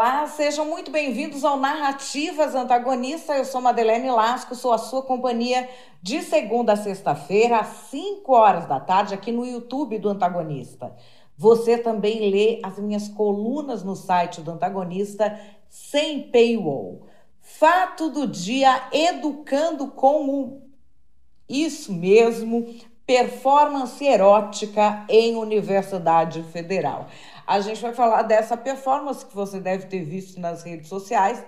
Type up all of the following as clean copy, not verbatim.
Olá, sejam muito bem-vindos ao Narrativas Antagonista. Eu sou Madeleine Lasco, sou a sua companhia de segunda a sexta-feira, às 5 horas da tarde, aqui no YouTube do Antagonista. Você também lê as minhas colunas no site do Antagonista, sem paywall. Fato do dia, educando com o... Isso mesmo, performance erótica em Universidade Federal. A gente vai falar dessa performance que você deve ter visto nas redes sociais,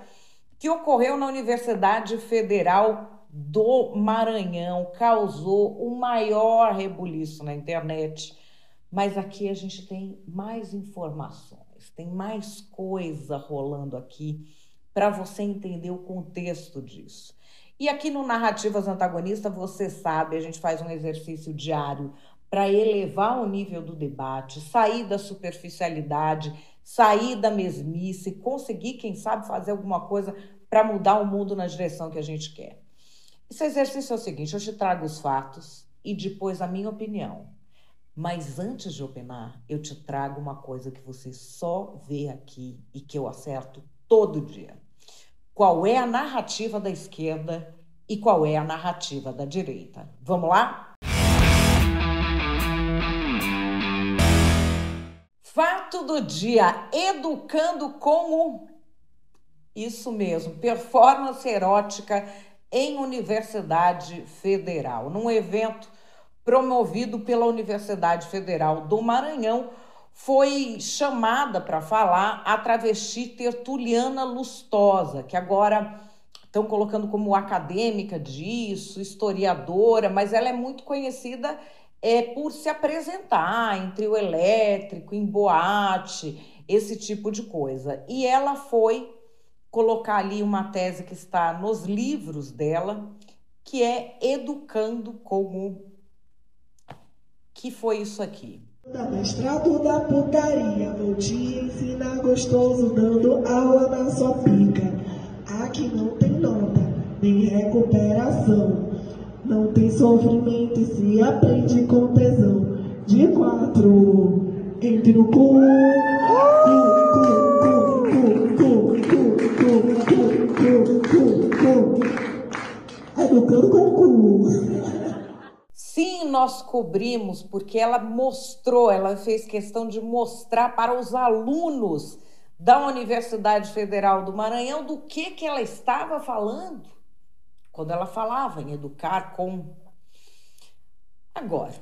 que ocorreu na Universidade Federal do Maranhão, causou o maior rebuliço na internet. Mas aqui a gente tem mais informações, tem mais coisa rolando aqui para você entender o contexto disso. E aqui no Narrativas Antagonista, você sabe, a gente faz um exercício diário para elevar o nível do debate, sair da superficialidade, sair da mesmice, conseguir, quem sabe, fazer alguma coisa para mudar o mundo na direção que a gente quer. Esse exercício é o seguinte: eu te trago os fatos e depois a minha opinião. Mas antes de opinar, eu te trago uma coisa que você só vê aqui e que eu acerto todo dia. Qual é a narrativa da esquerda e qual é a narrativa da direita? Vamos lá? Fato do dia, educando como... Isso mesmo, performance erótica em Universidade Federal, num evento promovido pela Universidade Federal do Maranhão. Foi chamada para falar a travesti Tertuliana Lustosa, que agora estão colocando como acadêmica disso, historiadora, mas ela é muito conhecida por se apresentar em trio elétrico, em boate, esse tipo de coisa. E ela foi colocar ali uma tese que está nos livros dela, que é Educando como... Que foi isso aqui? Da mestrado da putaria, vou te ensinar gostoso, dando aula na sua pica. Aqui não tem nota, nem recuperação. Não tem sofrimento e se aprende com tesão. De 4, entre o cu, educando com o cu. Sim, nós cobrimos, porque ela mostrou, ela fez questão de mostrar para os alunos da Universidade Federal do Maranhão do que ela estava falando quando ela falava em educar com... Agora,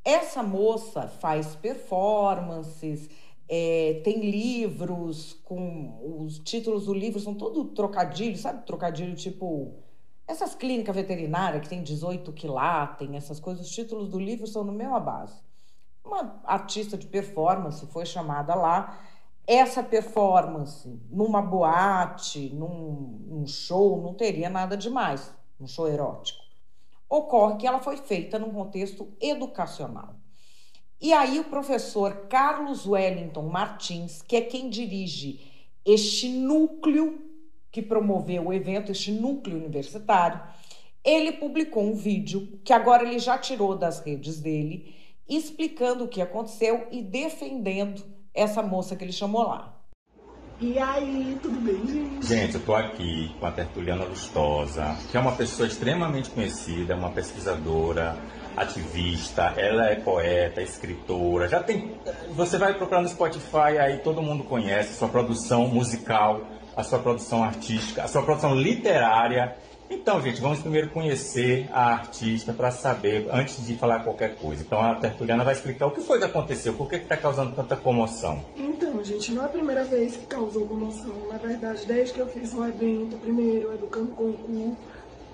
essa moça faz performances, tem livros, com os títulos do livro são todo trocadilho, sabe? Trocadilho tipo... Essas clínicas veterinárias que tem 18 quilates, essas coisas, os títulos do livro são na mesma base. Uma artista de performance foi chamada lá. Essa performance, numa boate, num show, não teria nada demais, um show erótico. Ocorre que ela foi feita num contexto educacional. E aí o professor Carlos Wellington Martins, que é quem dirige este núcleo que promoveu o evento, este núcleo universitário, ele publicou um vídeo que agora ele já tirou das redes dele, explicando o que aconteceu e defendendo essa moça que ele chamou lá. E aí, tudo bem, gente? Gente, eu tô aqui com a Tertuliana Lustosa, que é uma pessoa extremamente conhecida, uma pesquisadora, ativista, ela é poeta, escritora, já tem... Você vai procurar no Spotify, aí todo mundo conhece a sua produção musical, a sua produção artística, a sua produção literária. Então, gente, vamos primeiro conhecer a artista para saber, antes de falar qualquer coisa. Então, a Tertuliana vai explicar o que foi que aconteceu, por que está causando tanta comoção. Então, gente, não é a primeira vez que causou comoção. Na verdade, desde que eu fiz o evento, primeiro, Educando com o Cu,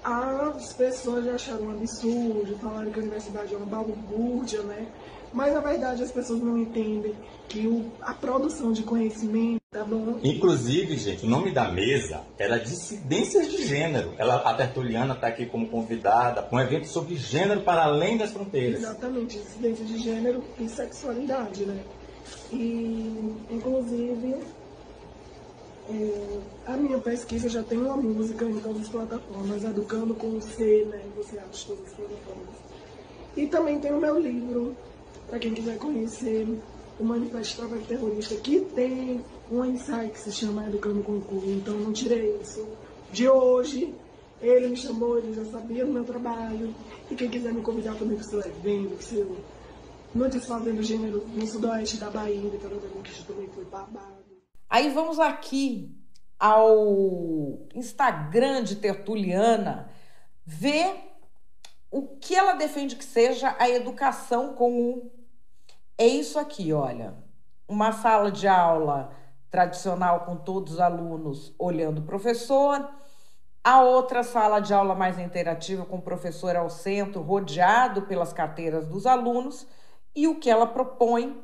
as pessoas já acharam um absurdo, falaram que a universidade é uma balbúrdia, né? Mas, na verdade, as pessoas não entendem que a produção de conhecimento, tá bom? Inclusive, gente, o nome da mesa era Dissidências de Gênero. A Tertuliana está aqui como convidada para um evento sobre gênero para além das fronteiras. Exatamente, dissidência de gênero e sexualidade, né? E, inclusive, a minha pesquisa já tem uma música em todas as plataformas, Educando com o C, né? Você acha todas as plataformas. E também tem o meu livro, para quem quiser conhecer, o Manifesto Trabalho Terrorista, que tem um ensaio que se chama Educando com Cu, então não tirei isso de hoje. Ele me chamou, ele já sabia do meu trabalho, e quem quiser me convidar também para o seu evento, no Desfazendo Gênero, no sudoeste da Bahia, Vitória da Conquista, também foi babado. Aí vamos aqui ao Instagram de Tertuliana ver o que ela defende que seja a educação com o... É isso aqui, olha. Uma sala de aula tradicional com todos os alunos olhando o professor, a outra sala de aula mais interativa com o professor ao centro, rodeado pelas carteiras dos alunos, e o que ela propõe,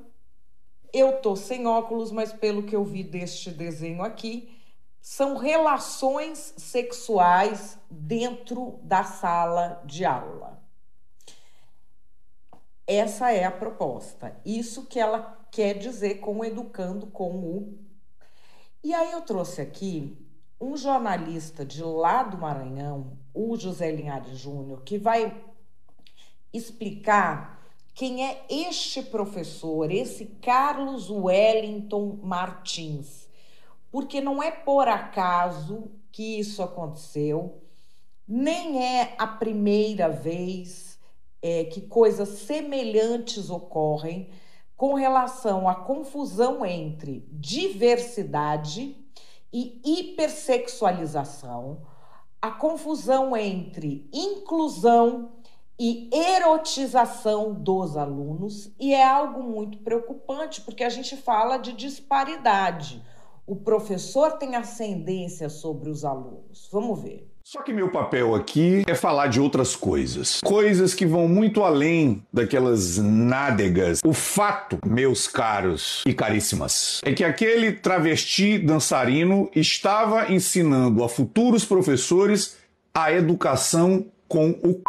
eu tô sem óculos, mas pelo que eu vi deste desenho aqui, são relações sexuais dentro da sala de aula. Essa é a proposta. Isso que ela quer dizer com educando com o... E aí eu trouxe aqui um jornalista de lá do Maranhão, o José Linhares Júnior, que vai explicar quem é este professor, esse Carlos Wellington Martins. Porque não é por acaso que isso aconteceu, nem é a primeira vez que coisas semelhantes ocorrem com relação à confusão entre diversidade e hipersexualização, a confusão entre inclusão e erotização dos alunos, e é algo muito preocupante, porque a gente fala de disparidade. O professor tem ascendência sobre os alunos. Vamos ver. Só que meu papel aqui é falar de outras coisas. Coisas que vão muito além daquelas nádegas. O fato, meus caros e caríssimas, é que aquele travesti dançarino estava ensinando a futuros professores a educação com o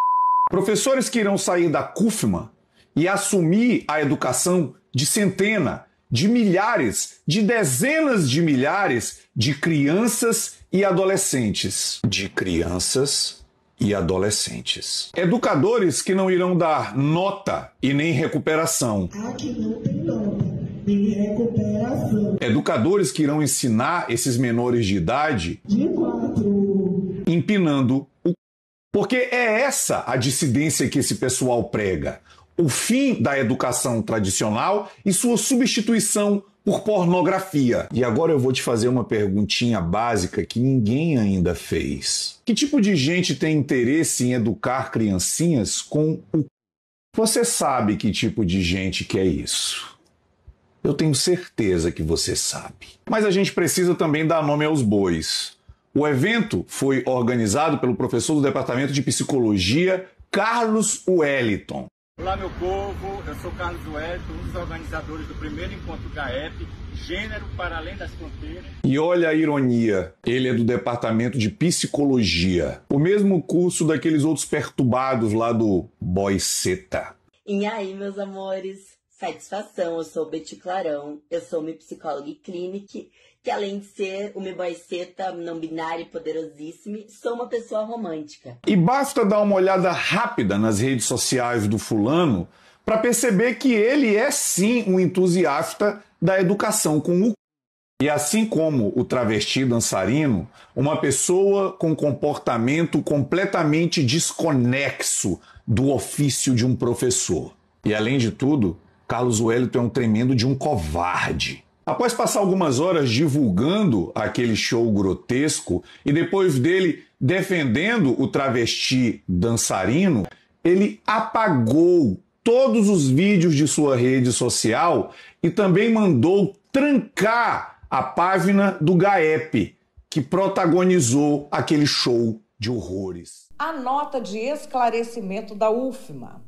professores que irão sair da CUFMA e assumir a educação de centenas, de milhares, de dezenas de milhares de crianças e adolescentes. De crianças e adolescentes. Educadores que não irão dar nota e nem recuperação. Aqui não tem nota, nem recuperação. Educadores que irão ensinar esses menores de idade De 4. empinando o... Porque é essa a dissidência que esse pessoal prega. O fim da educação tradicional e sua substituição por pornografia. E agora eu vou te fazer uma perguntinha básica que ninguém ainda fez. Que tipo de gente tem interesse em educar criancinhas com o... Você sabe que tipo de gente que é isso? Eu tenho certeza que você sabe. Mas a gente precisa também dar nome aos bois. O evento foi organizado pelo professor do Departamento de Psicologia, Carlos Wellington. Olá, meu povo, eu sou Carlos Wellington, um dos organizadores do primeiro encontro GAEP, Gênero para Além das Fronteiras. E olha a ironia, ele é do Departamento de Psicologia, o mesmo curso daqueles outros perturbados lá do Boiceta. E aí, meus amores, satisfação, eu sou Betty Clarão, eu sou uma psicóloga clínica, que além de ser uma boiceta não binária e poderosíssima, sou uma pessoa romântica. E basta dar uma olhada rápida nas redes sociais do fulano para perceber que ele é sim um entusiasta da educação com o... E assim como o travesti dançarino, uma pessoa com comportamento completamente desconexo do ofício de um professor. E além de tudo, Carlos Wellington é um tremendo de um covarde. Após passar algumas horas divulgando aquele show grotesco e depois dele defendendo o travesti dançarino, ele apagou todos os vídeos de sua rede social e também mandou trancar a página do GAEP, que protagonizou aquele show de horrores. A nota de esclarecimento da UFMA.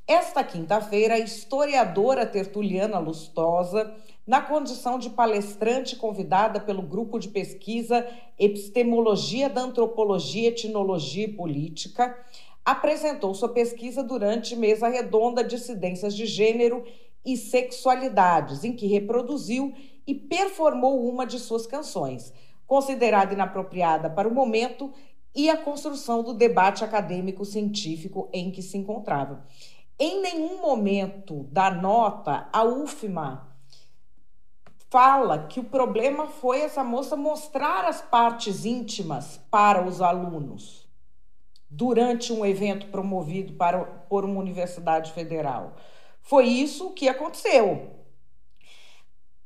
Esta quinta-feira, a historiadora Tertuliana Lustosa, na condição de palestrante convidada pelo grupo de pesquisa Epistemologia da Antropologia, Etnologia e Política, apresentou sua pesquisa durante mesa redonda Dissidências de Gênero e Sexualidades, em que reproduziu e performou uma de suas canções, considerada inapropriada para o momento e a construção do debate acadêmico-científico em que se encontrava. Em nenhum momento da nota, a UFMA fala que o problema foi essa moça mostrar as partes íntimas para os alunos durante um evento promovido por uma universidade federal. Foi isso que aconteceu.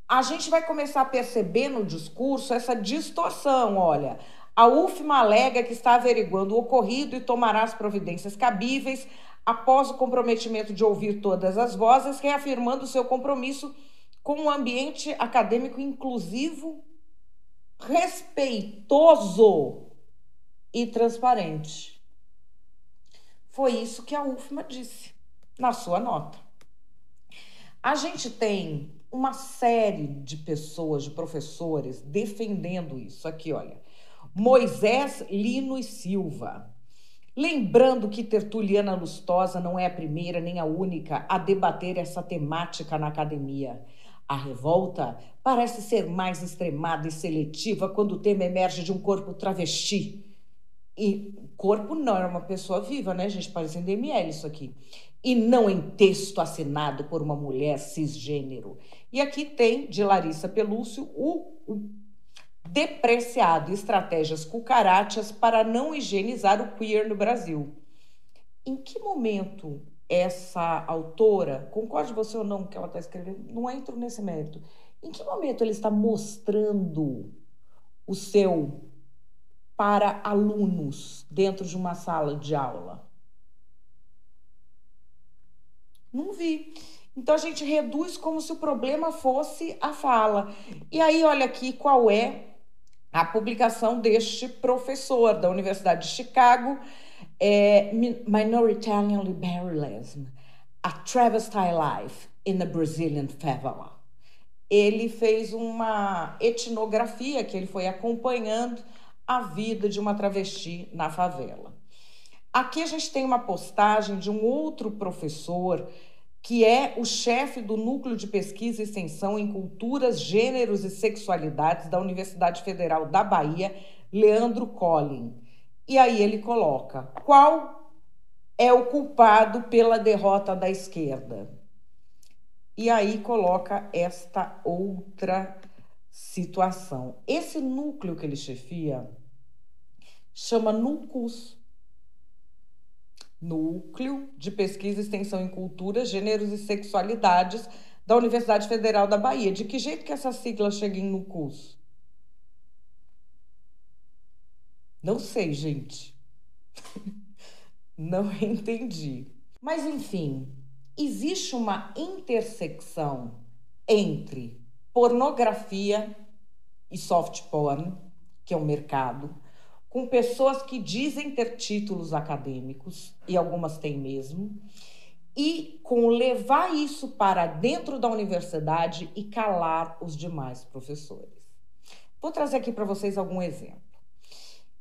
A gente vai começar a perceber no discurso essa distorção. Olha, a UFMA alega que está averiguando o ocorrido e tomará as providências cabíveis após o comprometimento de ouvir todas as vozes, reafirmando seu compromisso com um ambiente acadêmico inclusivo, respeitoso e transparente. Foi isso que a UFMA disse na sua nota. A gente tem uma série de pessoas, de professores, defendendo isso. Aqui, olha. Moisés Lino e Silva. Lembrando que Tertuliana Lustosa não é a primeira nem a única a debater essa temática na academia. A revolta parece ser mais extremada e seletiva quando o tema emerge de um corpo travesti. E corpo não, é uma pessoa viva, né, gente? Parece em DML isso aqui. E não em texto assinado por uma mulher cisgênero. E aqui tem, de Larissa Pelúcio, o depreciado Estratégias Cucarachas para não higienizar o queer no Brasil. Em que momento essa autora, concorde você ou não que ela está escrevendo, não entro nesse mérito, em que momento ele está mostrando o seu para alunos dentro de uma sala de aula? Não vi. Então a gente reduz como se o problema fosse a fala. E aí olha aqui qual é a publicação deste professor da Universidade de Chicago, Minoritarian Liberalism, A Travesty Life in a Brazilian Favela. Ele fez uma etnografia que ele foi acompanhando a vida de uma travesti na favela. Aqui a gente tem uma postagem de um outro professor que é o chefe do Núcleo de Pesquisa e Extensão em Culturas, Gêneros e Sexualidades da Universidade Federal da Bahia, Leandro Collin. E aí ele coloca: qual é o culpado pela derrota da esquerda? E aí coloca esta outra situação. Esse núcleo que ele chefia chama NUCUS, Núcleo de Pesquisa e Extensão em Culturas, Gêneros e Sexualidades da Universidade Federal da Bahia. De que jeito que essa sigla chega em NUCUS? Não sei, gente. Não entendi. Mas, enfim, existe uma intersecção entre pornografia e soft porn, que é um mercado, com pessoas que dizem ter títulos acadêmicos, e algumas têm mesmo, e com levar isso para dentro da universidade e calar os demais professores. Vou trazer aqui para vocês algum exemplo.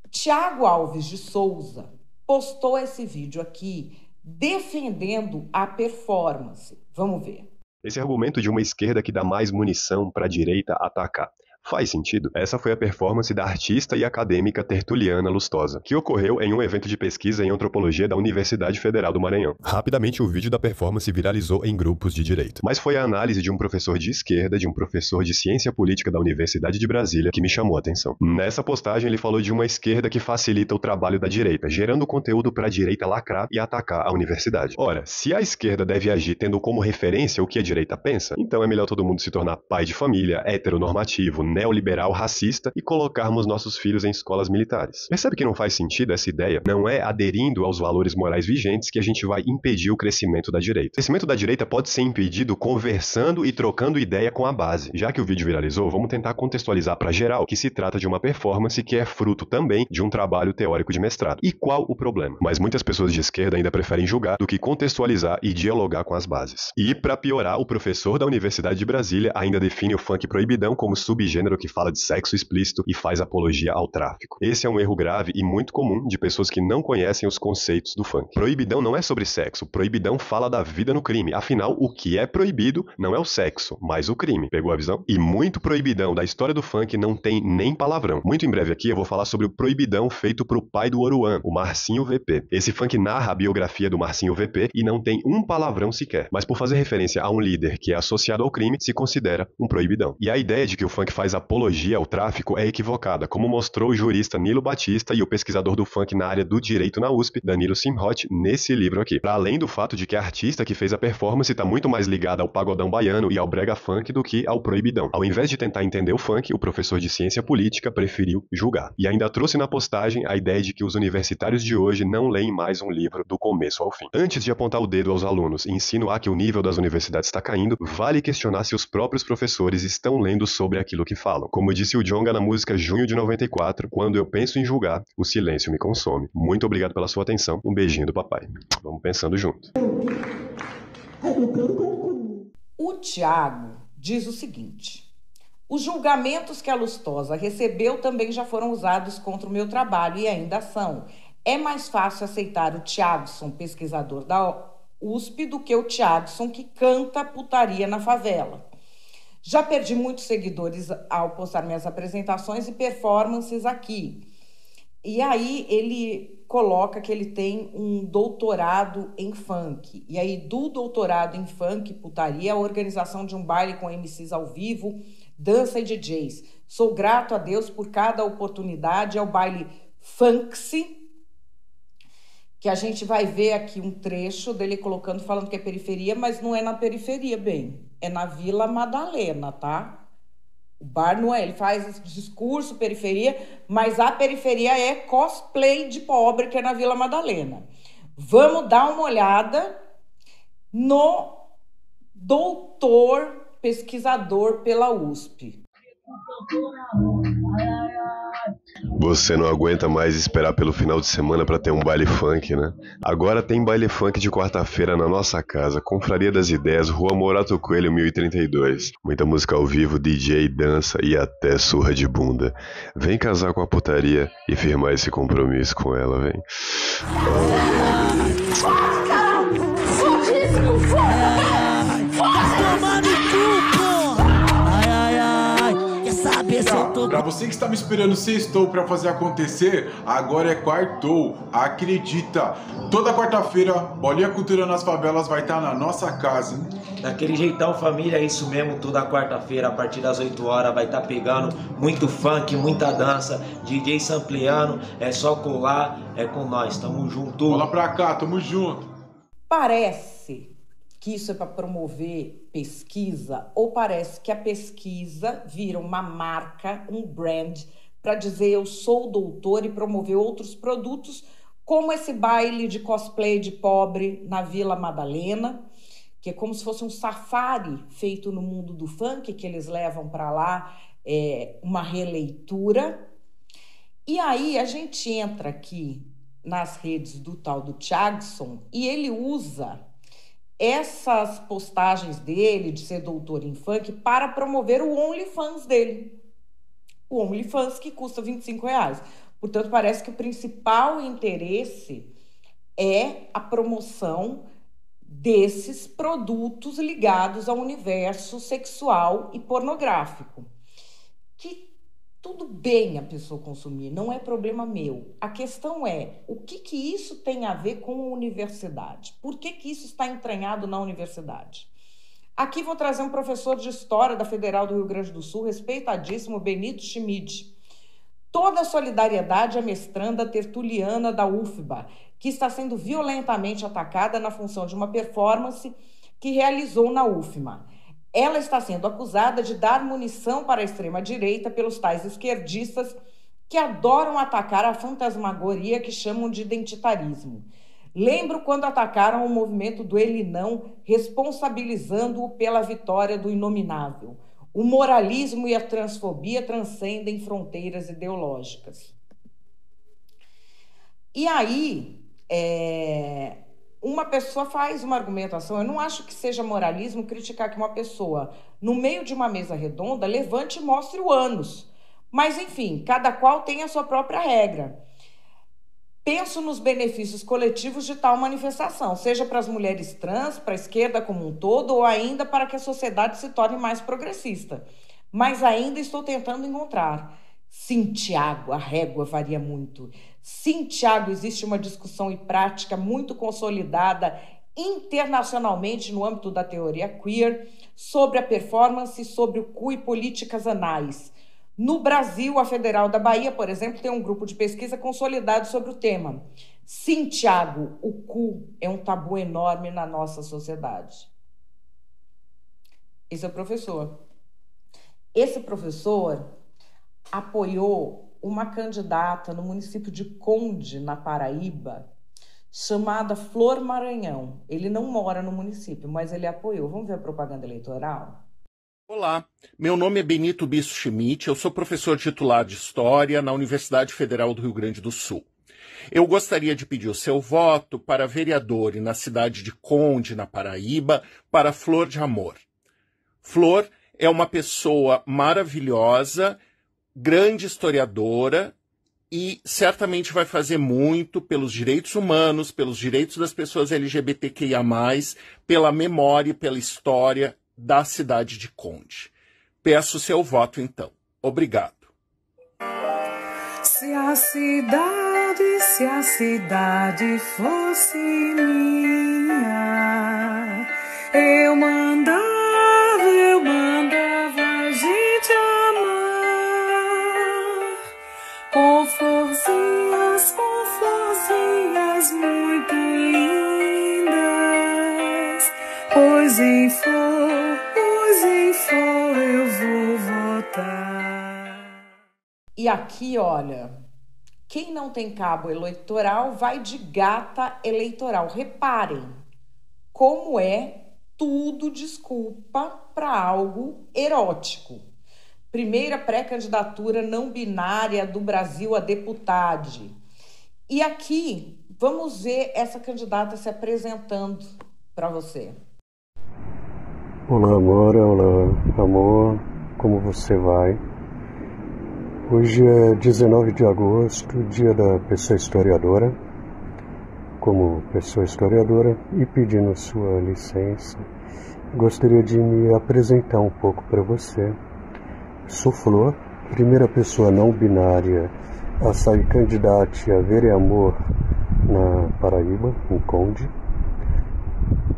Tiago Alves de Souza postou esse vídeo aqui defendendo a performance. Vamos ver. Esse argumento de uma esquerda que dá mais munição para a direita atacar faz sentido? Essa foi a performance da artista e acadêmica Tertuliana Lustosa, que ocorreu em um evento de pesquisa em antropologia da Universidade Federal do Maranhão. Rapidamente o vídeo da performance viralizou em grupos de direita. Mas foi a análise de um professor de esquerda, de um professor de ciência política da Universidade de Brasília, que me chamou a atenção. Nessa postagem ele falou de uma esquerda que facilita o trabalho da direita, gerando conteúdo para a direita lacrar e atacar a universidade. Ora, se a esquerda deve agir tendo como referência o que a direita pensa, então é melhor todo mundo se tornar pai de família, heteronormativo, neoliberal, racista e colocarmos nossos filhos em escolas militares. Percebe que não faz sentido essa ideia? Não é aderindo aos valores morais vigentes que a gente vai impedir o crescimento da direita. O crescimento da direita pode ser impedido conversando e trocando ideia com a base. Já que o vídeo viralizou, vamos tentar contextualizar para geral que se trata de uma performance que é fruto também de um trabalho teórico de mestrado. E qual o problema? Mas muitas pessoas de esquerda ainda preferem julgar do que contextualizar e dialogar com as bases. E para piorar, o professor da Universidade de Brasília ainda define o funk proibidão como subgênero gênero que fala de sexo explícito e faz apologia ao tráfico. Esse é um erro grave e muito comum de pessoas que não conhecem os conceitos do funk. Proibidão não é sobre sexo, proibidão fala da vida no crime. Afinal, o que é proibido não é o sexo, mas o crime. Pegou a visão? E muito proibidão da história do funk não tem nem palavrão. Muito em breve aqui eu vou falar sobre o proibidão feito pro pai do Oruan, o Marcinho VP. Esse funk narra a biografia do Marcinho VP e não tem um palavrão sequer. Mas por fazer referência a um líder que é associado ao crime, se considera um proibidão. E a ideia de que o funk faz apologia ao tráfico é equivocada, como mostrou o jurista Nilo Batista e o pesquisador do funk na área do direito na USP, Danilo Simhot, nesse livro aqui. Para além do fato de que a artista que fez a performance está muito mais ligada ao pagodão baiano e ao brega funk do que ao proibidão. Ao invés de tentar entender o funk, o professor de ciência política preferiu julgar. E ainda trouxe na postagem a ideia de que os universitários de hoje não leem mais um livro do começo ao fim. Antes de apontar o dedo aos alunos e insinuar que o nível das universidades está caindo, vale questionar se os próprios professores estão lendo sobre aquilo que falam. Como disse o Djonga na música Junho de 94, quando eu penso em julgar, o silêncio me consome. Muito obrigado pela sua atenção, um beijinho do papai. Vamos pensando junto. O Thiago diz o seguinte: os julgamentos que a Lustosa recebeu também já foram usados contra o meu trabalho e ainda são. É mais fácil aceitar o Thiagson, pesquisador da USP, do que o Thiagson que canta putaria na favela. Já perdi muitos seguidores ao postar minhas apresentações e performances aqui. E aí ele coloca que ele tem um doutorado em funk. E aí do doutorado em funk, putaria, a organização de um baile com MCs ao vivo, dança e DJs. Sou grato a Deus por cada oportunidade. É o baile Funksy, que a gente vai ver aqui um trecho dele colocando, falando que é periferia, mas não é na periferia, bem. É na Vila Madalena, tá? O bar não é, ele faz esse discurso periferia, mas a periferia é cosplay de pobre, que é na Vila Madalena. Vamos dar uma olhada no doutor pesquisador pela USP. Você não aguenta mais esperar pelo final de semana para ter um baile funk, né? Agora tem baile funk de quarta-feira na nossa casa, Confraria das Ideias, Rua Morato Coelho, 1032. Muita música ao vivo, DJ, dança e até surra de bunda. Vem casar com a putaria e firmar esse compromisso com ela, vem. Pra você que está me esperando sextou pra fazer acontecer, agora é quartou. Acredita! Toda quarta-feira, Bolinha Cultura nas Favelas vai estar na nossa casa, hein? Daquele jeitão, família, é isso mesmo. Toda quarta-feira, a partir das 8 horas, vai estar pegando muito funk, muita dança, DJ sampleando. É só colar, é com nós. Tamo junto. Cola pra cá, tamo junto. Parece que isso é para promover pesquisa, ou parece que a pesquisa vira uma marca, um brand, para dizer eu sou doutor e promover outros produtos, como esse baile de cosplay de pobre na Vila Madalena, que é como se fosse um safari feito no mundo do funk, que eles levam para lá uma releitura. E aí a gente entra aqui nas redes do tal do Thiagson e ele usa essas postagens dele de ser doutor em funk para promover o OnlyFans dele. O OnlyFans que custa R$25. Portanto, parece que o principal interesse é a promoção desses produtos ligados ao universo sexual e pornográfico. Que tudo bem a pessoa consumir, não é problema meu. A questão é, o que isso tem a ver com a universidade? Por que isso está entranhado na universidade? Aqui vou trazer um professor de História da Federal do Rio Grande do Sul, respeitadíssimo, Benito Schmid. Toda a solidariedade à mestranda tertuliana da UFBA, que está sendo violentamente atacada na função de uma performance que realizou na UFMA. Ela está sendo acusada de dar munição para a extrema-direita pelos tais esquerdistas que adoram atacar a fantasmagoria que chamam de identitarismo. Lembro quando atacaram o movimento do Ele Não, responsabilizando-o pela vitória do inominável. O moralismo e a transfobia transcendem fronteiras ideológicas. E aí, uma pessoa faz uma argumentação. Eu não acho que seja moralismo criticar que uma pessoa, no meio de uma mesa redonda, levante e mostre o ânus. Mas, enfim, cada qual tem a sua própria regra. Penso nos benefícios coletivos de tal manifestação, seja para as mulheres trans, para a esquerda como um todo, ou ainda para que a sociedade se torne mais progressista. Mas ainda estou tentando encontrar. Sim, Tiago, a régua varia muito. Sim, Tiago, existe uma discussão e prática muito consolidada internacionalmente no âmbito da teoria queer sobre a performance, sobre o cu e políticas anais. No Brasil, a Federal da Bahia, por exemplo, tem um grupo de pesquisa consolidado sobre o tema. Sim, Tiago, o cu é um tabu enorme na nossa sociedade. Esse é o professor. Esse professor apoiou uma candidata no município de Conde, na Paraíba, chamada Flor Maranhão. Ele não mora no município, mas ele apoiou. Vamos ver a propaganda eleitoral? Olá, meu nome é Benito Bisso Schmidt, eu sou professor titular de História na Universidade Federal do Rio Grande do Sul. Eu gostaria de pedir o seu voto para vereador na cidade de Conde, na Paraíba, para Flor de Amor. Flor é uma pessoa maravilhosa, grande historiadora e certamente vai fazer muito pelos direitos humanos, pelos direitos das pessoas LGBTQIA+, pela memória e pela história da cidade de Conde. Peço seu voto, então. Obrigado. Se a cidade fosse minha, eu mandava a gente amar com florzinhas muito lindas, pois em flor eu vou votar. E aqui, olha, quem não tem cabo eleitoral vai de gata eleitoral. Reparem como é tudo desculpa para algo erótico. Primeira pré-candidatura não binária do Brasil a deputade. E aqui, vamos ver essa candidata se apresentando para você. Olá, Amora. Olá, amor. Como você vai? Hoje é 19 de agosto, dia da pessoa historiadora. Como pessoa historiadora e pedindo sua licença, gostaria de me apresentar um pouco para você. Sou Flor, primeira pessoa não binária a sair candidata a vereador na Paraíba, em Conde.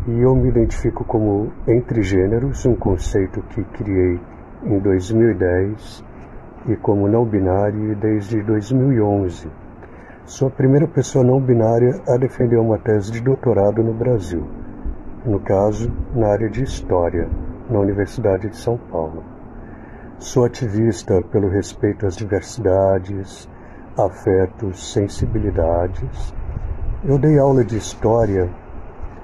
E eu me identifico como entre gêneros, um conceito que criei em 2010, e como não binário desde 2011. Sou a primeira pessoa não binária a defender uma tese de doutorado no Brasil, no caso, na área de História, na Universidade de São Paulo. Sou ativista pelo respeito às diversidades, afetos, sensibilidades. Eu dei aula de História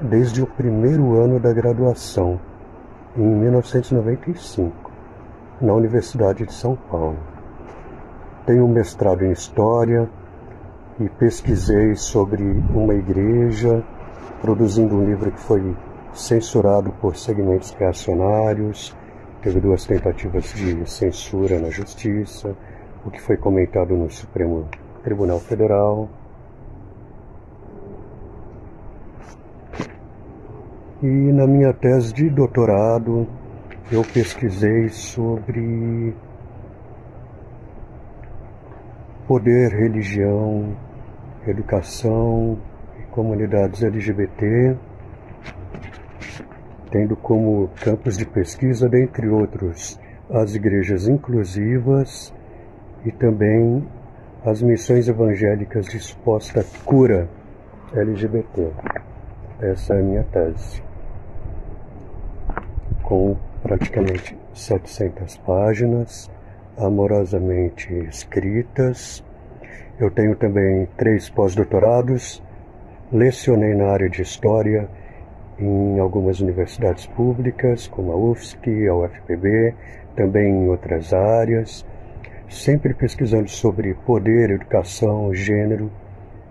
desde o primeiro ano da graduação, em 1995, na Universidade de São Paulo. Tenho um mestrado em História e pesquisei sobre uma igreja, produzindo um livro que foi censurado por segmentos reacionários, teve 2 tentativas de censura na Justiça, o que foi comentado no Supremo Tribunal Federal. E na minha tese de doutorado, eu pesquisei sobre poder, religião, educação e comunidades LGBT, tendo como campos de pesquisa, dentre outros, as igrejas inclusivas e também as missões evangélicas de suposta cura LGBT. Essa é a minha tese, com praticamente 700 páginas, amorosamente escritas. Eu tenho também 3 pós-doutorados, lecionei na área de História em algumas universidades públicas, como a UFSC, a UFPB, também em outras áreas, sempre pesquisando sobre poder, educação, gênero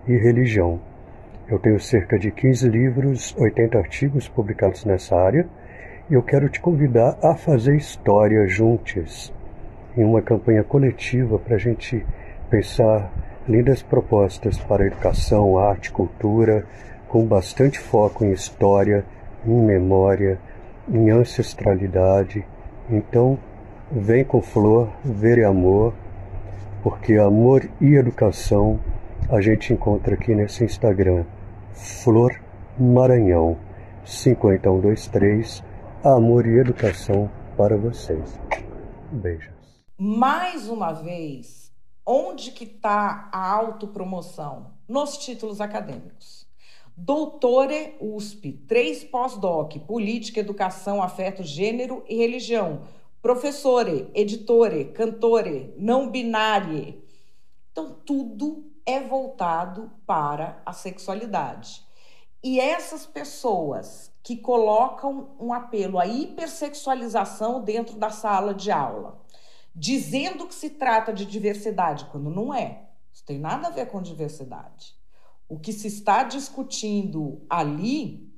e religião. Eu tenho cerca de 15 livros, 80 artigos publicados nessa área, e eu quero te convidar a fazer história juntos, em uma campanha coletiva para a gente pensar lindas propostas para educação, arte, cultura, com bastante foco em história, em memória, em ancestralidade. Então, vem com flor, ver e amor, porque amor e educação a gente encontra aqui nesse Instagram, Flor Maranhão, 5123, amor e educação para vocês. Beijos. Mais uma vez, onde que está a autopromoção? Nos títulos acadêmicos. Doutore USP, 3 pós-doc, política, educação, afeto, gênero e religião. Professore, editore, cantore, não binárie. Então, tudo é voltado para a sexualidade. E essas pessoas que colocam um apelo à hipersexualização dentro da sala de aula, dizendo que se trata de diversidade, quando não é. Isso tem nada a ver com diversidade. O que se está discutindo ali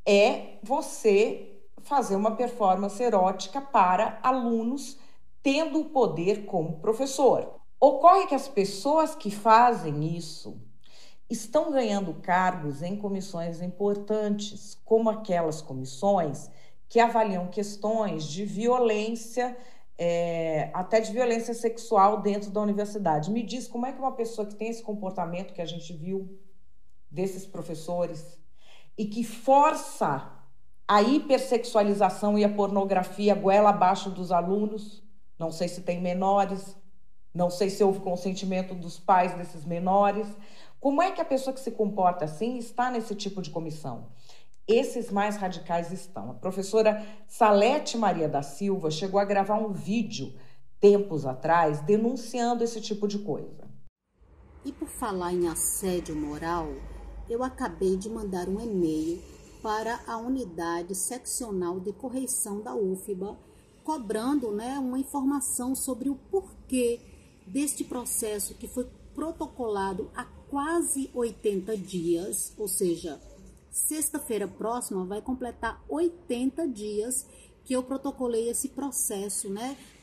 é você fazer uma performance erótica para alunos tendo o poder como professor. Ocorre que as pessoas que fazem isso estão ganhando cargos em comissões importantes, como aquelas comissões que avaliam questões de violência, até de violência sexual dentro da universidade. Me diz como é que uma pessoa que tem esse comportamento que a gente viu desses professores e que força a hipersexualização e a pornografia goela abaixo dos alunos, não sei se tem menores, não sei se houve consentimento dos pais desses menores. Como é que a pessoa que se comporta assim está nesse tipo de comissão? Esses mais radicais estão. A professora Salete Maria da Silva chegou a gravar um vídeo, tempos atrás, denunciando esse tipo de coisa. E por falar em assédio moral, eu acabei de mandar um e-mail para a unidade seccional de correição da UFBA, cobrando, uma informação sobre o porquê deste processo que foi protocolado há quase 80 dias, ou seja, sexta-feira próxima vai completar 80 dias que eu protocolei esse processo,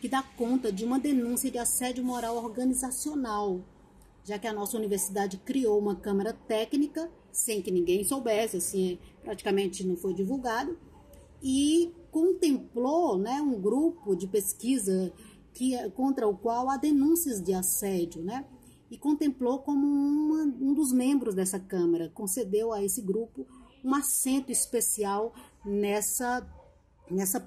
que dá conta de uma denúncia de assédio moral organizacional, já que a nossa universidade criou uma câmara técnica, sem que ninguém soubesse, assim, praticamente não foi divulgado, e contemplou, um grupo de pesquisa contra o qual há denúncias de assédio, e contemplou como um dos membros dessa Câmara, concedeu a esse grupo um assento especial nessa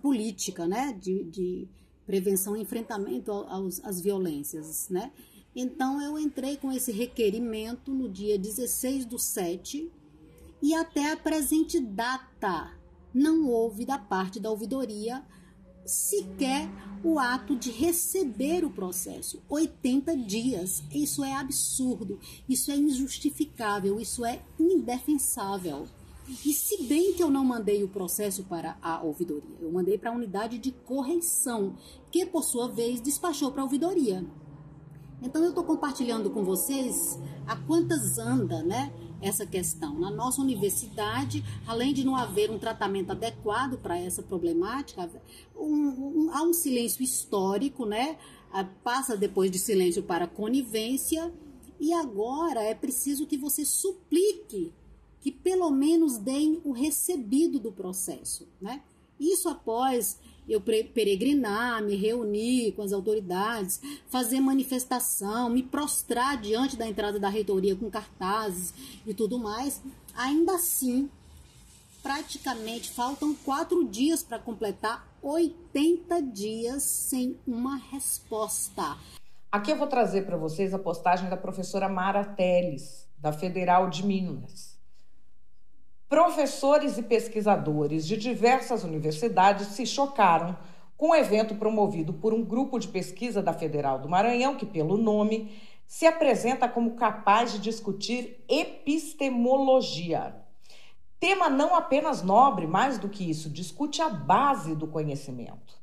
política, de prevenção e enfrentamento às violências, Então, eu entrei com esse requerimento no dia 16/7 e até a presente data não houve da parte da ouvidoria sequer o ato de receber o processo. 80 dias, isso é absurdo, isso é injustificável, isso é indefensável. E se bem que eu não mandei o processo para a ouvidoria, eu mandei para a unidade de correição, que por sua vez despachou para a ouvidoria. Então eu estou compartilhando com vocês a quantas anda, essa questão. Na nossa universidade, além de não haver um tratamento adequado para essa problemática, há um silêncio histórico, passa depois de silêncio para conivência, e agora é preciso que você suplique que pelo menos deem o recebido do processo, Isso após eu peregrinar, me reunir com as autoridades, fazer manifestação, me prostrar diante da entrada da reitoria com cartazes e tudo mais. Ainda assim, praticamente faltam 4 dias para completar 80 dias sem uma resposta. Aqui eu vou trazer para vocês a postagem da professora Mara Teles, da Federal de Minas. Professores e pesquisadores de diversas universidades se chocaram com um evento promovido por um grupo de pesquisa da Federal do Maranhão, que, pelo nome, se apresenta como capaz de discutir epistemologia. Tema não apenas nobre, mais do que isso, discute a base do conhecimento.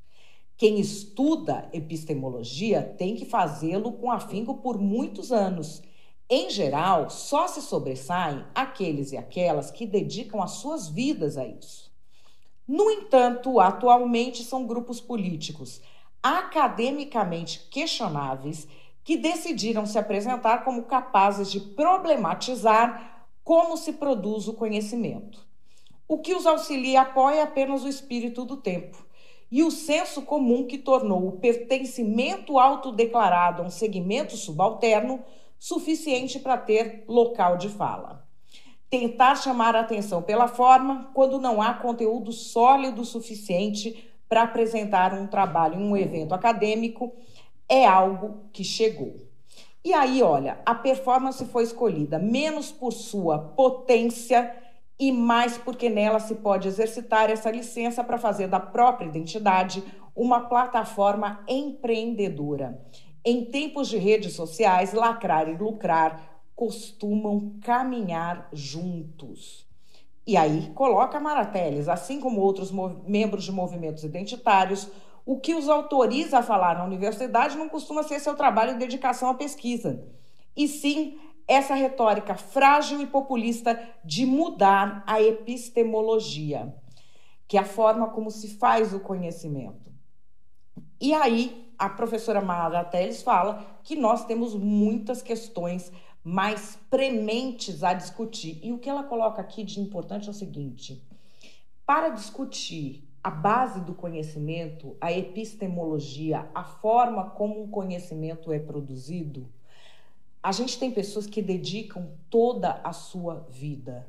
Quem estuda epistemologia tem que fazê-lo com afinco por muitos anos. Em geral, só se sobressaem aqueles e aquelas que dedicam as suas vidas a isso. No entanto, atualmente são grupos políticos academicamente questionáveis que decidiram se apresentar como capazes de problematizar como se produz o conhecimento. O que os auxilia apoia apenas o espírito do tempo e o senso comum que tornou o pertencimento autodeclarado a um segmento subalterno suficiente para ter local de fala. Tentar chamar a atenção pela forma quando não há conteúdo sólido suficiente para apresentar um trabalho em um evento acadêmico é algo que chegou. E aí, olha, a performance foi escolhida menos por sua potência e mais porque nela se pode exercitar essa licença para fazer da própria identidade uma plataforma empreendedora. Em tempos de redes sociais, lacrar e lucrar costumam caminhar juntos. E aí coloca Mara Telles, assim como outros membros de movimentos identitários, o que os autoriza a falar na universidade não costuma ser seu trabalho e dedicação à pesquisa, e sim essa retórica frágil e populista de mudar a epistemologia, que é a forma como se faz o conhecimento. E aí a professora Mara Telles fala que nós temos muitas questões mais prementes a discutir. E o que ela coloca aqui de importante é o seguinte: para discutir a base do conhecimento, a epistemologia, a forma como um conhecimento é produzido, a gente tem pessoas que dedicam toda a sua vida.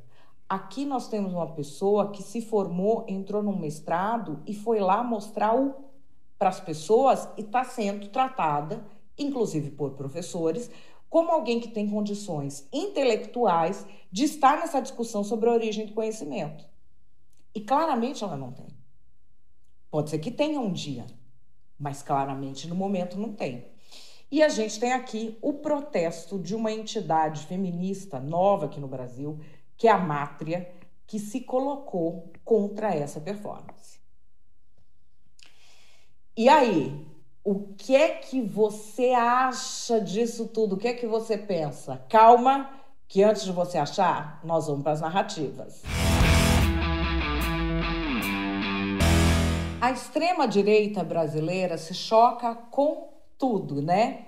Aqui nós temos uma pessoa que se formou, entrou num mestrado e foi lá mostrar para as pessoas e está sendo tratada, inclusive por professores, como alguém que tem condições intelectuais de estar nessa discussão sobre a origem do conhecimento. E claramente ela não tem. Pode ser que tenha um dia, mas claramente no momento não tem. E a gente tem aqui o protesto de uma entidade feminista nova aqui no Brasil, que é a Mátria, que se colocou contra essa performance. E aí, o que é que você acha disso tudo? O que é que você pensa? Calma, que antes de você achar, nós vamos para as narrativas. A extrema-direita brasileira se choca com tudo, né?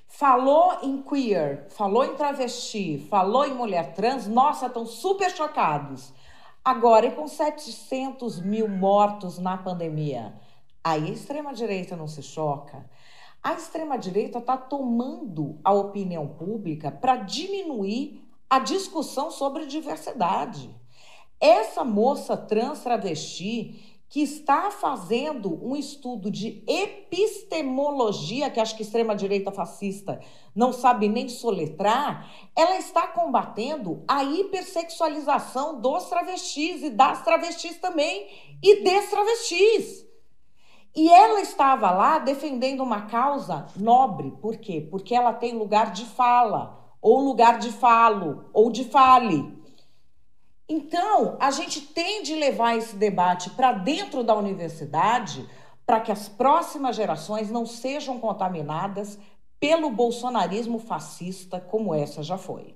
Falou em queer, falou em travesti, falou em mulher trans, nossa, estão super chocados. Agora, e com 700 mil mortos na pandemia? Aí a extrema-direita não se choca. A extrema-direita está tomando a opinião pública para diminuir a discussão sobre diversidade. Essa moça trans travesti que está fazendo um estudo de epistemologia, que acho que a extrema-direita fascista não sabe nem soletrar, ela está combatendo a hipersexualização dos travestis e das travestis também, e des travestis. E ela estava lá defendendo uma causa nobre. Por quê? Porque ela tem lugar de fala, ou lugar de falo, ou de fale. Então, a gente tem de levar esse debate para dentro da universidade para que as próximas gerações não sejam contaminadas pelo bolsonarismo fascista como essa já foi.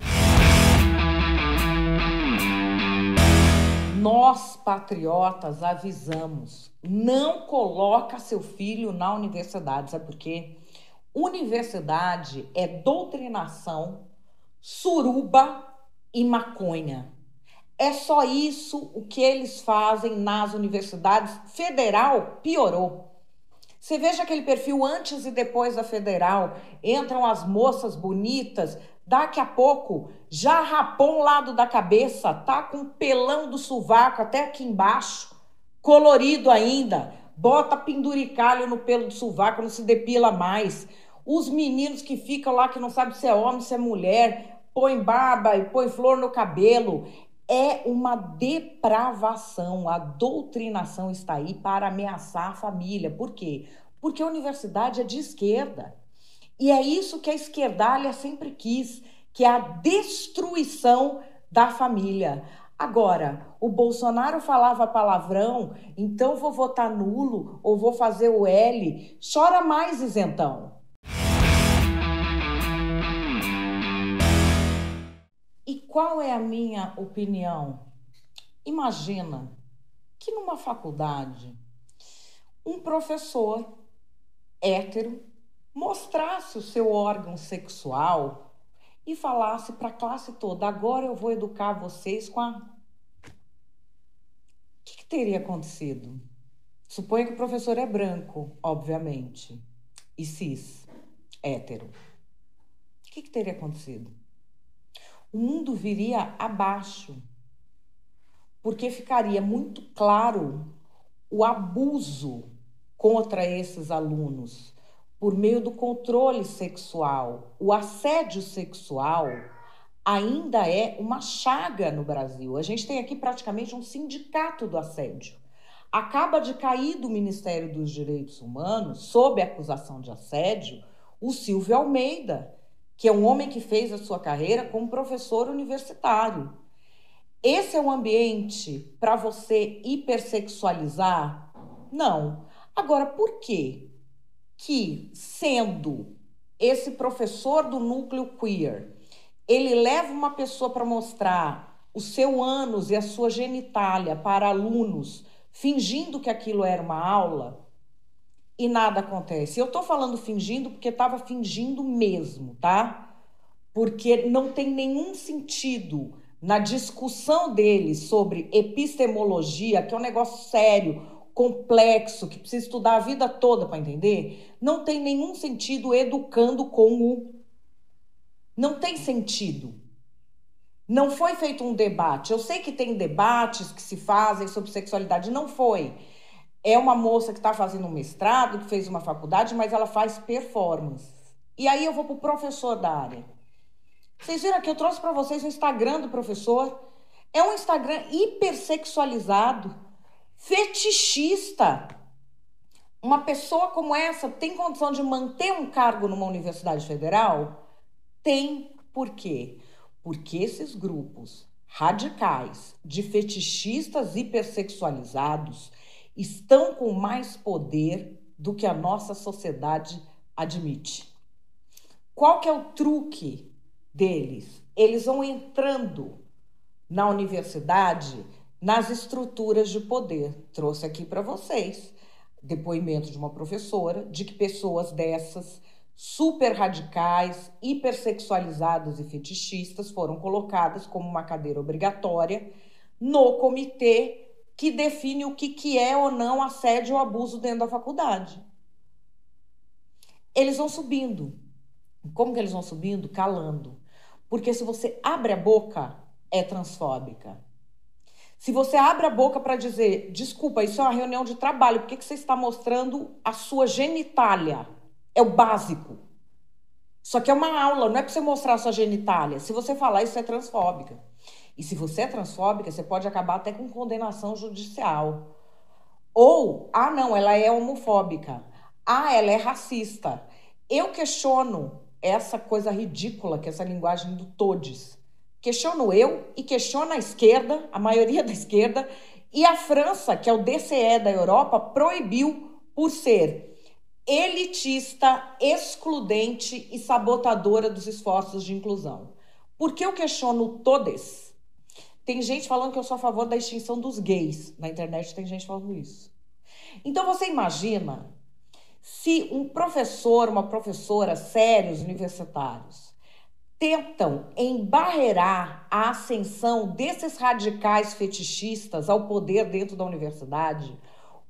Nós, patriotas, avisamos, não coloca seu filho na universidade, sabe por quê? Universidade é doutrinação, suruba e maconha. É só isso o que eles fazem nas universidades. Federal piorou. Você veja aquele perfil antes e depois da federal. Entram as moças bonitas, daqui a pouco já rapou um lado da cabeça, tá com o pelão do sovaco até aqui embaixo, colorido ainda, bota penduricalho no pelo do sovaco, não se depila mais. Os meninos que ficam lá que não sabem se é homem, se é mulher, põe barba e põe flor no cabelo. É uma depravação, a doutrinação está aí para ameaçar a família. Por quê? Porque a universidade é de esquerda. E é isso que a esquerdalha sempre quis, que é a destruição da família. Agora, o Bolsonaro falava palavrão, então vou votar nulo ou vou fazer o L. Chora mais, isentão. qual é a minha opinião? Imagina que numa faculdade um professor hétero mostrasse o seu órgão sexual e falasse para a classe toda: agora eu vou educar vocês com a... O que teria acontecido? Suponha que o professor é branco, obviamente, e cis, hétero. O que teria acontecido? O mundo viria abaixo, porque ficaria muito claro o abuso contra esses alunos por meio do controle sexual. O assédio sexual ainda é uma chaga no Brasil. A gente tem aqui praticamente um sindicato do assédio. Acaba de cair do Ministério dos Direitos Humanos, sob acusação de assédio, o Silvio Almeida, que é um homem que fez a sua carreira como professor universitário. Esse é um ambiente para você hipersexualizar? Não. Agora, por quê que, sendo esse professor do núcleo queer, ele leva uma pessoa para mostrar o seu ânus e a sua genitália para alunos, fingindo que aquilo era uma aula, e nada acontece? Eu estou falando fingindo porque estava fingindo mesmo, tá? Porque não tem nenhum sentido na discussão deles sobre epistemologia, que é um negócio sério, complexo, que precisa estudar a vida toda para entender. Não tem nenhum sentido educando com o... Não tem sentido. Não foi feito um debate. Eu sei que tem debates que se fazem sobre sexualidade. Não foi. É uma moça que está fazendo um mestrado, que fez uma faculdade, mas ela faz performance. E aí eu vou para o professor da área. Vocês viram aqui, eu trouxe para vocês o Instagram do professor. É um Instagram hipersexualizado, fetichista. Uma pessoa como essa tem condição de manter um cargo numa universidade federal? Tem. Por quê? Porque esses grupos radicais de fetichistas hipersexualizados estão com mais poder do que a nossa sociedade admite. Qual que é o truque deles? Eles vão entrando na universidade, nas estruturas de poder. Trouxe aqui para vocês depoimento de uma professora de que pessoas dessas super radicais, hipersexualizadas e fetichistas foram colocadas como uma cadeira obrigatória no comitê que define o que é ou não assédio ou abuso dentro da faculdade. Eles vão subindo. Como que eles vão subindo? Calando. Porque se você abre a boca, é transfóbica. Se você abre a boca para dizer, desculpa, isso é uma reunião de trabalho, por que você está mostrando a sua genitália? É o básico. Só que é uma aula, não é para você mostrar a sua genitália. Se você falar isso, é transfóbica. E se você é transfóbica, você pode acabar até com condenação judicial. Ou, ah, não, ela é homofóbica. Ah, ela é racista. Eu questiono essa coisa ridícula, que é essa linguagem do todes. Questiono eu e questiono a esquerda, a maioria da esquerda, e a França, que é o DCE da Europa, proibiu por ser elitista, excludente e sabotadora dos esforços de inclusão. Por que eu questiono todes? Tem gente falando que eu sou a favor da extinção dos gays. Na internet tem gente falando isso. Então você imagina se um professor, uma professora, sérios, universitários, tentam embarrear a ascensão desses radicais fetichistas ao poder dentro da universidade,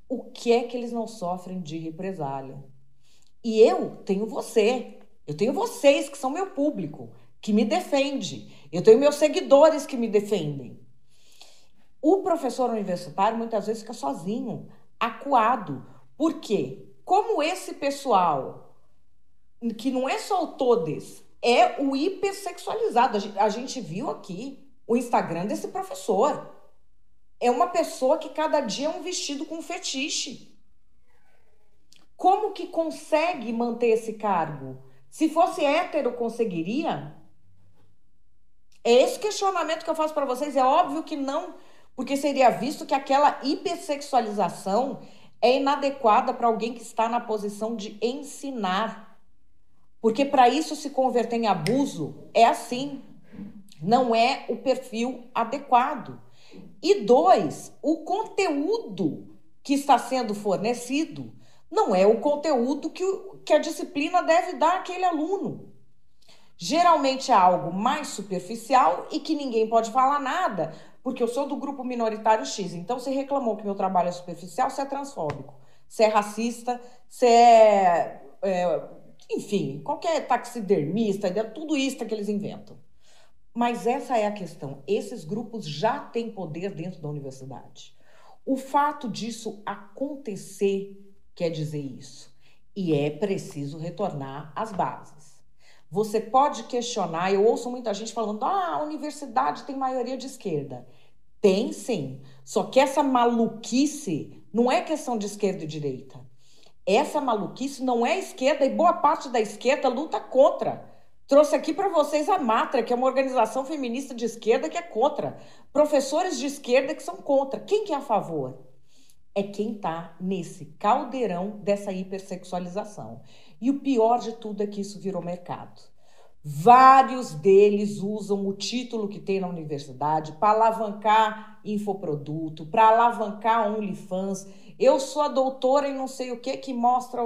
o que é que eles não sofrem de represália? E eu tenho você, eu tenho vocês que são meu público, que me defende, eu tenho meus seguidores que me defendem. O professor universitário muitas vezes fica sozinho, acuado. Por quê? Como esse pessoal, que não é só o todes, é o hipersexualizado. A gente viu aqui o Instagram desse professor. É uma pessoa que cada dia é um vestido com fetiche. Como que consegue manter esse cargo? Se fosse hétero, conseguiria? É esse questionamento que eu faço para vocês. É óbvio que não, porque seria visto que aquela hipersexualização é inadequada para alguém que está na posição de ensinar. Porque para isso se converter em abuso, é assim. não é o perfil adequado. E 2, o conteúdo que está sendo fornecido não é o conteúdo que a disciplina deve dar àquele aluno. Geralmente é algo mais superficial e que ninguém pode falar nada, porque eu sou do grupo minoritário X. Então, você reclamou que meu trabalho é superficial, você é transfóbico, você é racista, você enfim, qualquer taxidermista, tudo isso que eles inventam. Mas essa é a questão. Esses grupos já têm poder dentro da universidade. O fato disso acontecer quer dizer isso. E é preciso retornar às bases. Você pode questionar, eu ouço muita gente falando, a universidade tem maioria de esquerda. Tem sim, só que essa maluquice não é questão de esquerda e direita. Essa maluquice não é esquerda e boa parte da esquerda luta contra. Trouxe aqui para vocês a Matra, que é uma organização feminista de esquerda que é contra. Professores de esquerda que são contra. Quem que é a favor? É quem está nesse caldeirão dessa hipersexualização. E o pior de tudo é que isso virou mercado. Vários deles usam o título que tem na universidade para alavancar infoproduto, para alavancar OnlyFans. Eu sou a doutora em não sei o que mostra...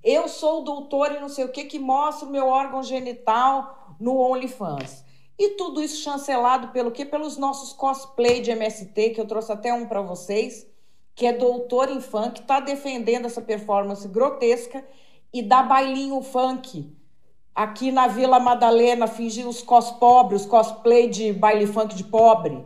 Eu sou doutora em não sei o que mostra o meu órgão genital no OnlyFans. E tudo isso chancelado pelo quê? Pelos nossos cosplay de MST, que eu trouxe até um para vocês, que é doutor em funk, está defendendo essa performance grotesca e dá bailinho funk aqui na Vila Madalena, fingir os pobres, os cosplay de baile funk de pobre.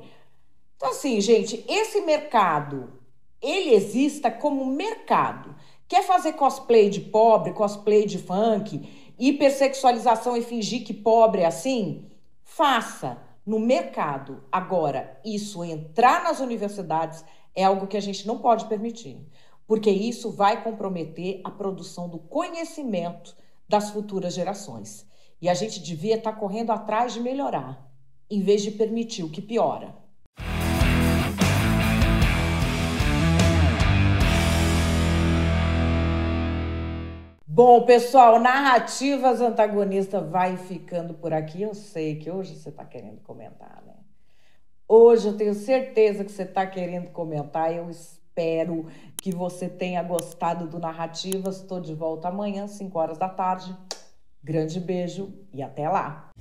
Então, assim, gente, esse mercado, ele exista como mercado. Quer fazer cosplay de pobre, cosplay de funk, hipersexualização e fingir que pobre é assim? Faça no mercado. Agora, isso entrar nas universidades é algo que a gente não pode permitir, porque isso vai comprometer a produção do conhecimento das futuras gerações. E a gente devia estar correndo atrás de melhorar, em vez de permitir o que piora. Bom, pessoal, Narrativas Antagonistas vai ficando por aqui. Eu sei que hoje você está querendo comentar, né? Hoje eu tenho certeza que você está querendo comentar. Eu espero que você tenha gostado do Narrativas. Estou de volta amanhã, 5 horas da tarde. Grande beijo e até lá!